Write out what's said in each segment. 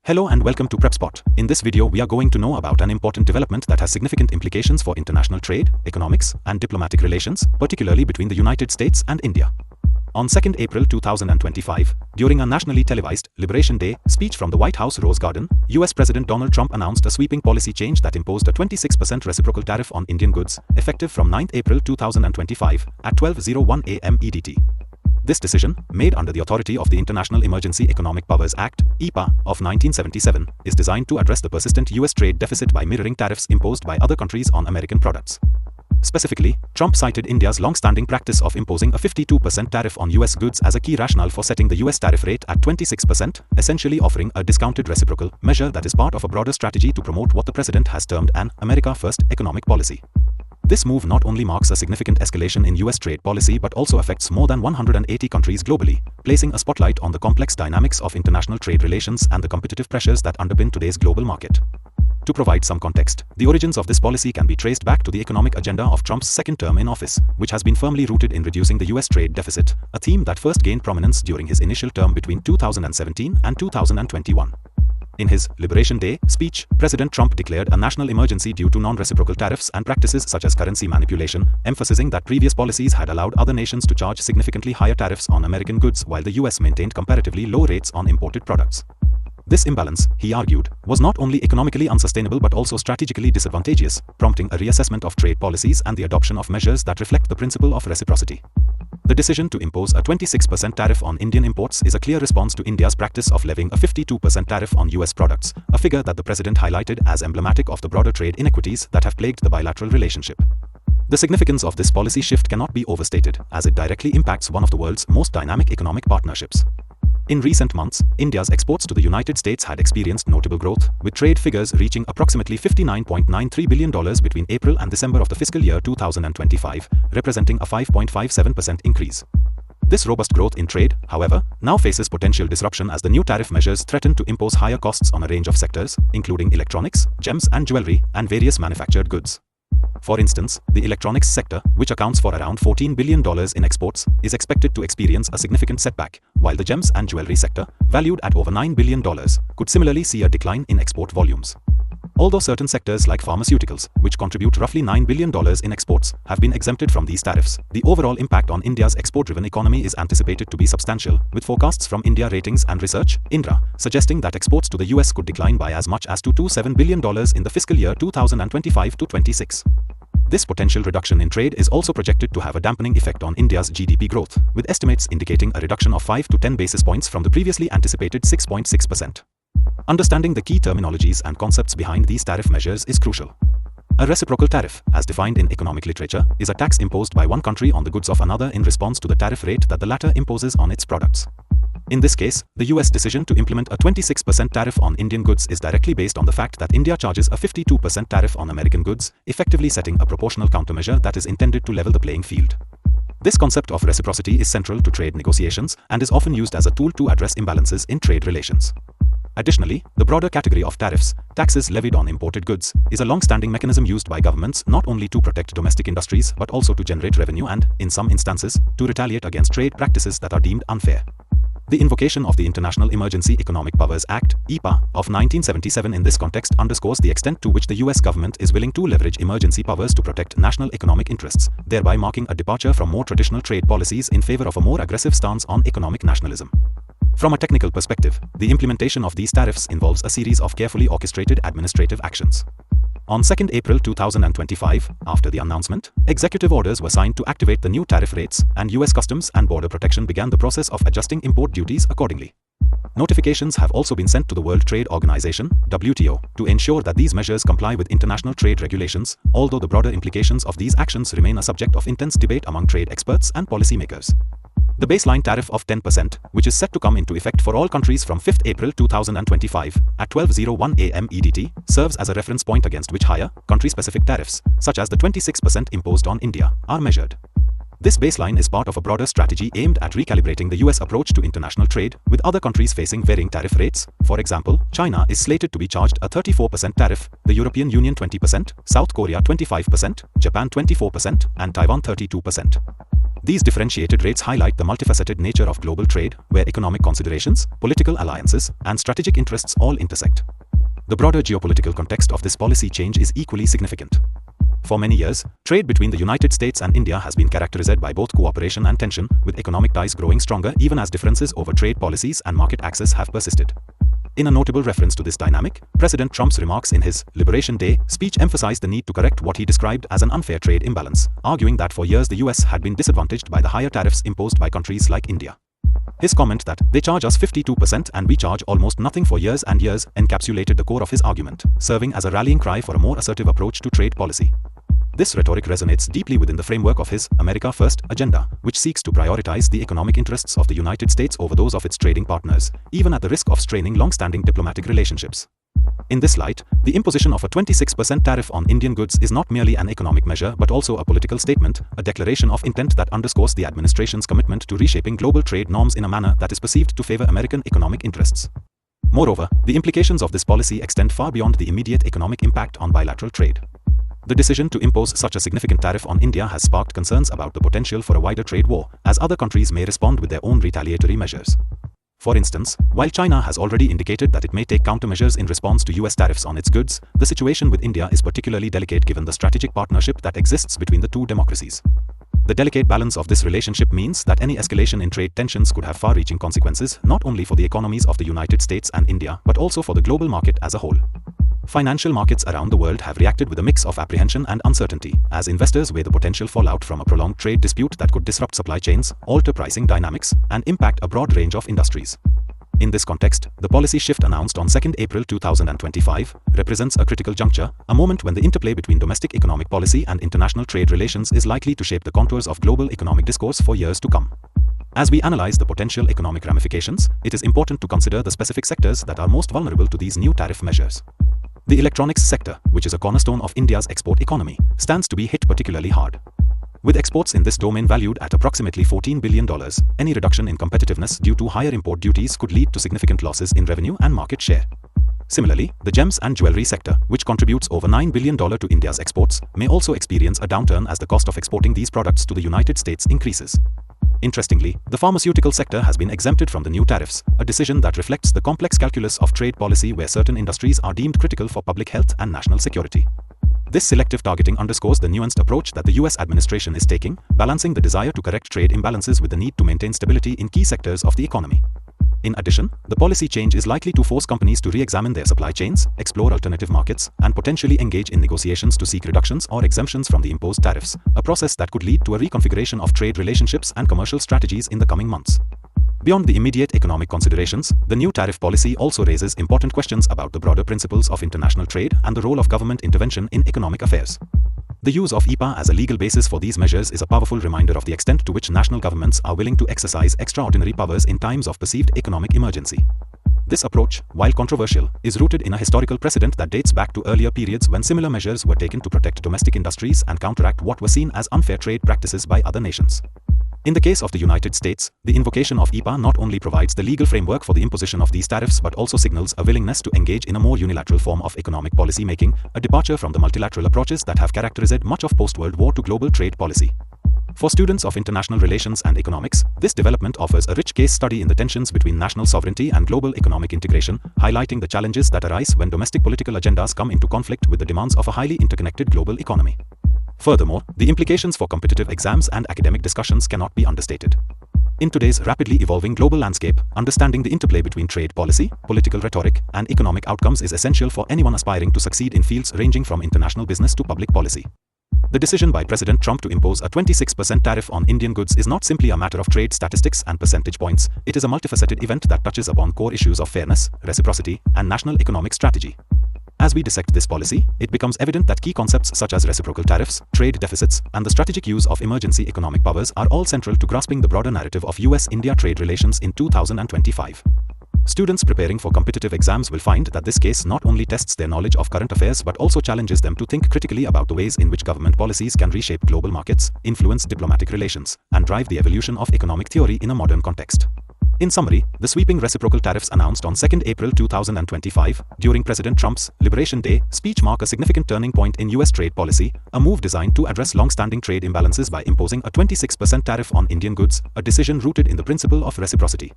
Hello and welcome to Prepspot. In this video, we are going to know about an important development that has significant implications for international trade, economics, and diplomatic relations, particularly between the United States and India. On 2nd April 2025, during a nationally televised Liberation Day speech from the White House Rose Garden, US President Donald Trump announced a sweeping policy change that imposed a 26% reciprocal tariff on Indian goods, effective from 9th April 2025 at 12:01 a.m. EDT. This decision, made under the authority of the International Emergency Economic Powers Act (EPA) of 1977, is designed to address the persistent US trade deficit by mirroring tariffs imposed by other countries on American products. Specifically, Trump cited India's long-standing practice of imposing a 52% tariff on US goods as a key rationale for setting the US tariff rate at 26%, essentially offering a discounted reciprocal measure that is part of a broader strategy to promote what the president has termed an America First economic policy. This move not only marks a significant escalation in US trade policy but also affects more than 180 countries globally, placing a spotlight on the complex dynamics of international trade relations and the competitive pressures that underpin today's global market. To provide some context, the origins of this policy can be traced back to the economic agenda of Trump's second term in office, which has been firmly rooted in reducing the US trade deficit, a theme that first gained prominence during his initial term between 2017 and 2021. In his Liberation Day speech, President Trump declared a national emergency due to non-reciprocal tariffs and practices such as currency manipulation, emphasizing that previous policies had allowed other nations to charge significantly higher tariffs on American goods while the US maintained comparatively low rates on imported products. This imbalance, he argued, was not only economically unsustainable but also strategically disadvantageous, prompting a reassessment of trade policies and the adoption of measures that reflect the principle of reciprocity. The decision to impose a 26% tariff on Indian imports is a clear response to India's practice of levying a 52% tariff on US products, a figure that the president highlighted as emblematic of the broader trade inequities that have plagued the bilateral relationship. The significance of this policy shift cannot be overstated, as it directly impacts one of the world's most dynamic economic partnerships. In recent months, India's exports to the United States had experienced notable growth, with trade figures reaching approximately $59.93 billion between April and December of the fiscal year 2025, representing a 5.57% increase. This robust growth in trade, however, now faces potential disruption as the new tariff measures threaten to impose higher costs on a range of sectors, including electronics, gems and jewelry, and various manufactured goods. For instance, the electronics sector, which accounts for around $14 billion in exports, is expected to experience a significant setback, while the gems and jewelry sector, valued at over $9 billion, could similarly see a decline in export volumes. Although certain sectors like pharmaceuticals, which contribute roughly $9 billion in exports, have been exempted from these tariffs, the overall impact on India's export-driven economy is anticipated to be substantial, with forecasts from India Ratings and Research, INRA, suggesting that exports to the US could decline by as much as $227 billion in the fiscal year 2025-26. This potential reduction in trade is also projected to have a dampening effect on India's GDP growth, with estimates indicating a reduction of 5 to 10 basis points from the previously anticipated 6.6%. Understanding the key terminologies and concepts behind these tariff measures is crucial. A reciprocal tariff, as defined in economic literature, is a tax imposed by one country on the goods of another in response to the tariff rate that the latter imposes on its products. In this case, the US decision to implement a 26% tariff on Indian goods is directly based on the fact that India charges a 52% tariff on American goods, effectively setting a proportional countermeasure that is intended to level the playing field. This concept of reciprocity is central to trade negotiations and is often used as a tool to address imbalances in trade relations. Additionally, the broader category of tariffs, taxes levied on imported goods, is a long-standing mechanism used by governments not only to protect domestic industries but also to generate revenue and, in some instances, to retaliate against trade practices that are deemed unfair. The invocation of the International Emergency Economic Powers Act (EPA) of 1977 in this context underscores the extent to which the US government is willing to leverage emergency powers to protect national economic interests, thereby marking a departure from more traditional trade policies in favor of a more aggressive stance on economic nationalism. From a technical perspective, the implementation of these tariffs involves a series of carefully orchestrated administrative actions. On 2nd April 2025, after the announcement, executive orders were signed to activate the new tariff rates, and US Customs and Border Protection began the process of adjusting import duties accordingly. Notifications have also been sent to the World Trade Organization (WTO) to ensure that these measures comply with international trade regulations, although the broader implications of these actions remain a subject of intense debate among trade experts and policymakers. The baseline tariff of 10%, which is set to come into effect for all countries from 5th April 2025 at 12:01 a.m. EDT, serves as a reference point against which higher, country-specific tariffs, such as the 26% imposed on India, are measured. This baseline is part of a broader strategy aimed at recalibrating the US approach to international trade, with other countries facing varying tariff rates. For example, China is slated to be charged a 34% tariff, the European Union 20%, South Korea 25%, Japan 24%, and Taiwan 32%. These differentiated rates highlight the multifaceted nature of global trade, where economic considerations, political alliances, and strategic interests all intersect. The broader geopolitical context of this policy change is equally significant. For many years, trade between the United States and India has been characterized by both cooperation and tension, with economic ties growing stronger even as differences over trade policies and market access have persisted. In a notable reference to this dynamic, President Trump's remarks in his Liberation Day speech emphasized the need to correct what he described as an unfair trade imbalance, arguing that for years the US had been disadvantaged by the higher tariffs imposed by countries like India. His comment that they charge us 52% and we charge almost nothing for years and years encapsulated the core of his argument, serving as a rallying cry for a more assertive approach to trade policy. This rhetoric resonates deeply within the framework of his America First agenda, which seeks to prioritize the economic interests of the United States over those of its trading partners, even at the risk of straining long-standing diplomatic relationships. In this light, the imposition of a 26% tariff on Indian goods is not merely an economic measure but also a political statement, a declaration of intent that underscores the administration's commitment to reshaping global trade norms in a manner that is perceived to favor American economic interests. Moreover, the implications of this policy extend far beyond the immediate economic impact on bilateral trade. The decision to impose such a significant tariff on India has sparked concerns about the potential for a wider trade war, as other countries may respond with their own retaliatory measures. For instance, while China has already indicated that it may take countermeasures in response to US tariffs on its goods, the situation with India is particularly delicate given the strategic partnership that exists between the two democracies. The delicate balance of this relationship means that any escalation in trade tensions could have far-reaching consequences not only for the economies of the United States and India but also for the global market as a whole. Financial markets around the world have reacted with a mix of apprehension and uncertainty, as investors weigh the potential fallout from a prolonged trade dispute that could disrupt supply chains, alter pricing dynamics, and impact a broad range of industries. In this context, the policy shift announced on 2 April 2025 represents a critical juncture, a moment when the interplay between domestic economic policy and international trade relations is likely to shape the contours of global economic discourse for years to come. As we analyze the potential economic ramifications, it is important to consider the specific sectors that are most vulnerable to these new tariff measures. The electronics sector, which is a cornerstone of India's export economy, stands to be hit particularly hard. With exports in this domain valued at approximately $14 billion, any reduction in competitiveness due to higher import duties could lead to significant losses in revenue and market share. Similarly, the gems and jewelry sector, which contributes over $9 billion to India's exports, may also experience a downturn as the cost of exporting these products to the United States increases. Interestingly, the pharmaceutical sector has been exempted from the new tariffs, a decision that reflects the complex calculus of trade policy where certain industries are deemed critical for public health and national security. This selective targeting underscores the nuanced approach that the US administration is taking, balancing the desire to correct trade imbalances with the need to maintain stability in key sectors of the economy. In addition, the policy change is likely to force companies to re-examine their supply chains, explore alternative markets, and potentially engage in negotiations to seek reductions or exemptions from the imposed tariffs, a process that could lead to a reconfiguration of trade relationships and commercial strategies in the coming months. Beyond the immediate economic considerations, the new tariff policy also raises important questions about the broader principles of international trade and the role of government intervention in economic affairs. The use of EPA as a legal basis for these measures is a powerful reminder of the extent to which national governments are willing to exercise extraordinary powers in times of perceived economic emergency. This approach, while controversial, is rooted in a historical precedent that dates back to earlier periods when similar measures were taken to protect domestic industries and counteract what were seen as unfair trade practices by other nations. In the case of the United States, the invocation of EPA not only provides the legal framework for the imposition of these tariffs but also signals a willingness to engage in a more unilateral form of economic policy making, a departure from the multilateral approaches that have characterized much of post-World War II global trade policy. For students of international relations and economics, this development offers a rich case study in the tensions between national sovereignty and global economic integration, highlighting the challenges that arise when domestic political agendas come into conflict with the demands of a highly interconnected global economy. Furthermore, the implications for competitive exams and academic discussions cannot be understated. In today's rapidly evolving global landscape, understanding the interplay between trade policy, political rhetoric, and economic outcomes is essential for anyone aspiring to succeed in fields ranging from international business to public policy. The decision by President Trump to impose a 26% tariff on Indian goods is not simply a matter of trade statistics and percentage points, it is a multifaceted event that touches upon core issues of fairness, reciprocity, and national economic strategy. As we dissect this policy, it becomes evident that key concepts such as reciprocal tariffs, trade deficits, and the strategic use of emergency economic powers are all central to grasping the broader narrative of US-India trade relations in 2025. Students preparing for competitive exams will find that this case not only tests their knowledge of current affairs but also challenges them to think critically about the ways in which government policies can reshape global markets, influence diplomatic relations, and drive the evolution of economic theory in a modern context. In summary, the sweeping reciprocal tariffs announced on 2 April 2025 during President Trump's Liberation Day speech mark a significant turning point in US trade policy, a move designed to address long-standing trade imbalances by imposing a 26% tariff on Indian goods, a decision rooted in the principle of reciprocity.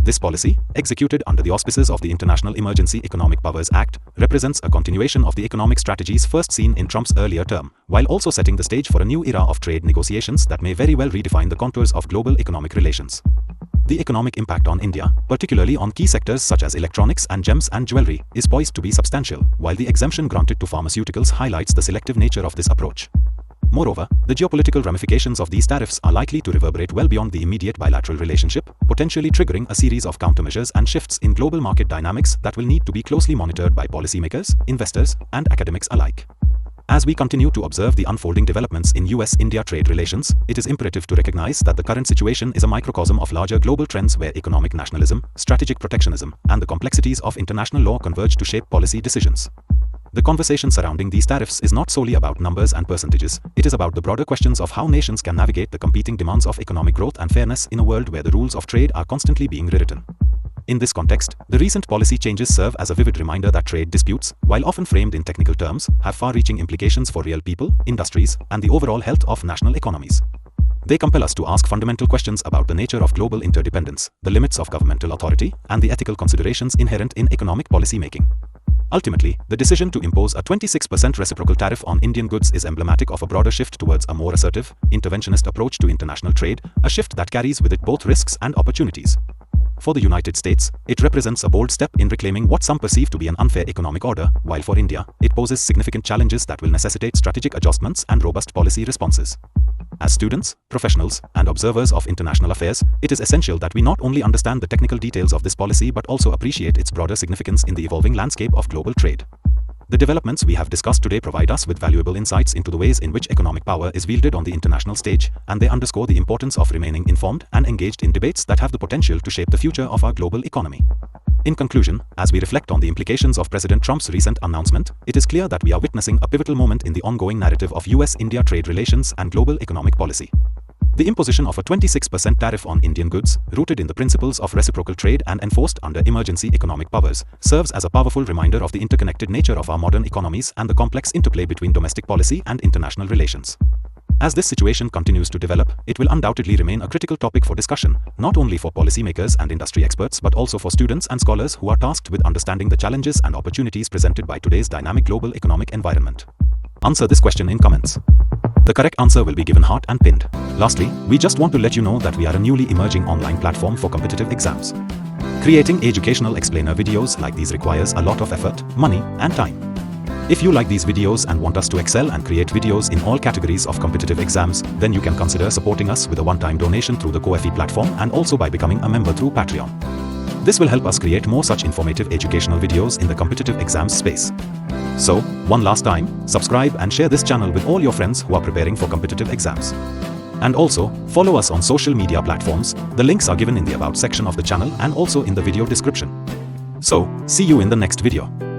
This policy, executed under the auspices of the International Emergency Economic Powers Act, represents a continuation of the economic strategies first seen in Trump's earlier term, while also setting the stage for a new era of trade negotiations that may very well redefine the contours of global economic relations. The economic impact on India, particularly on key sectors such as electronics and gems and jewelry, is poised to be substantial, while the exemption granted to pharmaceuticals highlights the selective nature of this approach. Moreover, the geopolitical ramifications of these tariffs are likely to reverberate well beyond the immediate bilateral relationship, potentially triggering a series of countermeasures and shifts in global market dynamics that will need to be closely monitored by policymakers, investors, and academics alike. As we continue to observe the unfolding developments in US-India trade relations, it is imperative to recognize that the current situation is a microcosm of larger global trends where economic nationalism, strategic protectionism, and the complexities of international law converge to shape policy decisions. The conversation surrounding these tariffs is not solely about numbers and percentages, it is about the broader questions of how nations can navigate the competing demands of economic growth and fairness in a world where the rules of trade are constantly being rewritten. In this context, the recent policy changes serve as a vivid reminder that trade disputes, while often framed in technical terms, have far-reaching implications for real people, industries, and the overall health of national economies. They compel us to ask fundamental questions about the nature of global interdependence, the limits of governmental authority, and the ethical considerations inherent in economic policy making. Ultimately, the decision to impose a 26% reciprocal tariff on Indian goods is emblematic of a broader shift towards a more assertive, interventionist approach to international trade, a shift that carries with it both risks and opportunities. For the United States, it represents a bold step in reclaiming what some perceive to be an unfair economic order, while for India, it poses significant challenges that will necessitate strategic adjustments and robust policy responses. As students, professionals, and observers of international affairs, it is essential that we not only understand the technical details of this policy but also appreciate its broader significance in the evolving landscape of global trade. The developments we have discussed today provide us with valuable insights into the ways in which economic power is wielded on the international stage, and they underscore the importance of remaining informed and engaged in debates that have the potential to shape the future of our global economy. In conclusion, as we reflect on the implications of President Trump's recent announcement, it is clear that we are witnessing a pivotal moment in the ongoing narrative of US-India trade relations and global economic policy. The imposition of a 26% tariff on Indian goods, rooted in the principles of reciprocal trade and enforced under emergency economic powers, serves as a powerful reminder of the interconnected nature of our modern economies and the complex interplay between domestic policy and international relations. As this situation continues to develop, it will undoubtedly remain a critical topic for discussion, not only for policymakers and industry experts but also for students and scholars who are tasked with understanding the challenges and opportunities presented by today's dynamic global economic environment. Answer this question in comments. The correct answer will be given hot and pinned. Lastly, we just want to let you know that we are a newly emerging online platform for competitive exams. Creating educational explainer videos like these requires a lot of effort, money, and time. If you like these videos and want us to excel and create videos in all categories of competitive exams, then you can consider supporting us with a one-time donation through the Ko-fi platform and also by becoming a member through Patreon. This will help us create more such informative educational videos in the competitive exams space. So, one last time, subscribe and share this channel with all your friends who are preparing for competitive exams. And also, follow us on social media platforms. The links are given in the About section of the channel and also in the video description. So, see you in the next video.